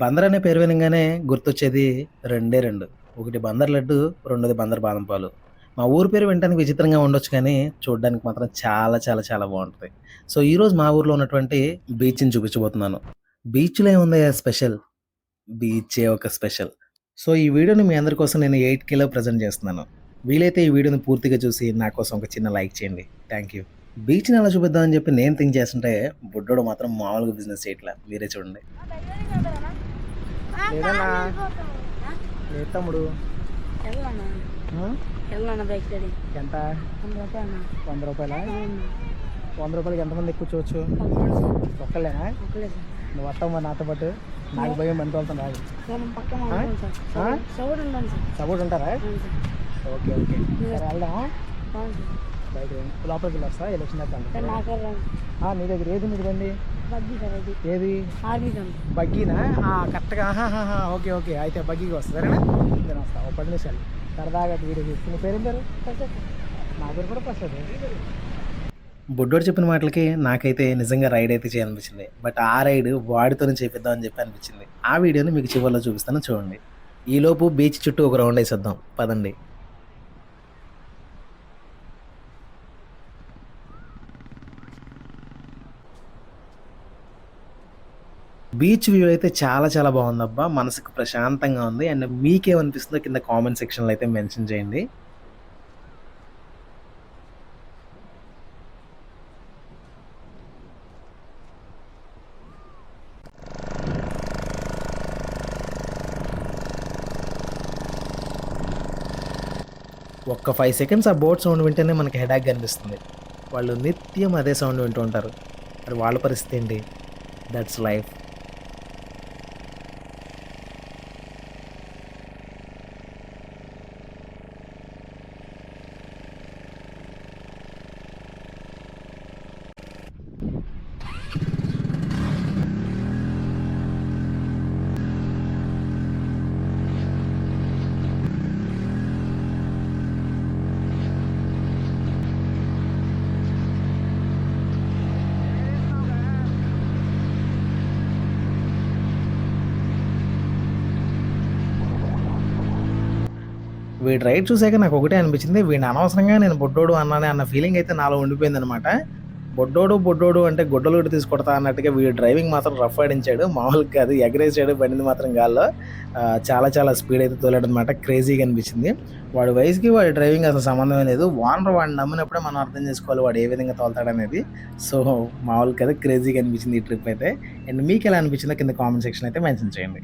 బందర్ అనే పేరు వినంగానే గుర్తొచ్చేది రెండే 2. ఒకటి బందర్ లడ్డు, రెండోది బందర్ బాదం పాలు. మా ఊరు పేరు వినటానికి విచిత్రంగా ఉండొచ్చు కానీ, చూడ్డానికి మాత్రం చాలా చాలా చాలా బావుంటది. సో, ఈరోజు మా ఊర్లో ఉన్నటువంటి బీచ్‌ని చూపించబోతున్నాను. బీచ్‌లో ఏముందయ్యా స్పెషల్? బీచే ఒక స్పెషల్. సో, ఈ వీడియోని మీ అందరి కోసం నేను 8Kలో ప్రెజెంట్ చేస్తున్నాను. వీలైతే ఈ వీడియోని పూర్తిగా చూసి నా కోసం ఒక చిన్న లైక్ చేయండి. Thank you. బీచ్‌ని ఎలా చూపిద్దామని చెప్పి నేను థింక్ చేస్తుంటే, బుడ్డోడు మాత్రం మామూలుగా బిజినెస్ చేయట్లా. మీరే చూడండి. లేదన్నా లేదు తమ్ముడు. వెళ్ళన్నా ఆ? వెళ్ళన్నా బైక్ రెడీ ఎంత 100 రూపాయలు 100 రూపాయలా? 100 రూపాయలకి ఎంతమంది ఎక్కువచ్చోవచ్చు? ఒక్కళ్ళేనా? ఒక్కలే సార్ నువ్వు వస్తావు మరి నాతో పాటు. నాకు భయం మంది తోలుతాను రాదు. మనం పక్కన ఆ? ఉంటాం ఆ? సార్ సౌడ్ ఉంటాను సార్ సపోర్ట్ ఉంటారా? అవును సార్ ఓకే ఓకే సరే వెళ్దాం. అవును సార్ బయట లోపలికి వెళ్ళి వస్తా ఎలక్షన్ సార్ దాకా. నాకు నీ దగ్గర ఏది ఉంది బండి? బగ్గి సార్ అది ఏది? ఆర్మీ సార్ బగ్గీనా? కరెక్ట్గా. ఓకే ఓకే అయితే బగ్గీకి వస్తా సరేనా? నేను వస్తా ఒక 10 నిమిషాలు సరదాగా వీడియో తీసి. నీ పేరు ఏం పేరు? నా పేరు కూడా ప్రసాద్. బుడ్డోడు చెప్పిన మాటలకి నాకైతే నిజంగా రైడ్ అయితే చేయాలనిపించింది. బట్ ఆ రైడ్ వాడితోనే చేపిద్దామని చెప్పి అనిపించింది. ఆ వీడియోని మీకు చివరిలో చూపిస్తాను చూడండి. ఈలోపు బీచ్ చుట్టూ ఒక రౌండ్ వేసేద్దాం పదండి. బీచ్ వ్యూ అయితే చాలా చాలా బాగుందబ్బా. మనసుకు ప్రశాంతంగా ఉంది. అండ్ మీకేమనిపిస్తుందో కింద కామెంట్ సెక్షన్లో అయితే మెన్షన్ చేయండి. ఒక్క 5 సెకండ్స్ ఆ బోట్ సౌండ్ వింటేనే మనకి హెడాక్ అనిపిస్తుంది. వాళ్ళు నిత్యం అదే సౌండ్ వింటూ ఉంటారు. మరి వాళ్ళ పరిస్థితి ఏంటి? That's life. వీడి రైడ్ చూసాక నాకు ఒకటే అనిపించింది. వీడిని అనవసరంగా నేను బుడ్డోడు అన్నానే అన్న ఫీలింగ్ అయితే నాలో ఉండిపోయిందనమాట. బుడ్డోడు అంటే గుడ్డలు కూడా తీసి కొడతా అన్నట్టుగా వీడు డ్రైవింగ్ మాత్రం రఫ్ ఆడించాడు. మామూలుగా కాదు, ఎగరేసాడు బండిని మాత్రం గాల్లో. చాలా చాలా స్పీడ్ అయితే తోలాడనమాట. క్రేజీగా అనిపించింది. వాడి వయసుకి వాడి డ్రైవింగ్ అసలు సంబంధమే లేదు. ఓనర్ వాడిని నమ్మినప్పుడే మనం అర్థం చేసుకోవాలి వాడు ఏ విధంగా తోలుతాడనేది. సో మామూలు కదా, క్రేజీగా అనిపించింది ఈ ట్రిప్ అయితే. అండ్ మీకు ఎలా అనిపించిందో కింద కామెంట్ సెక్షన్ అయితే మెన్షన్ చేయండి.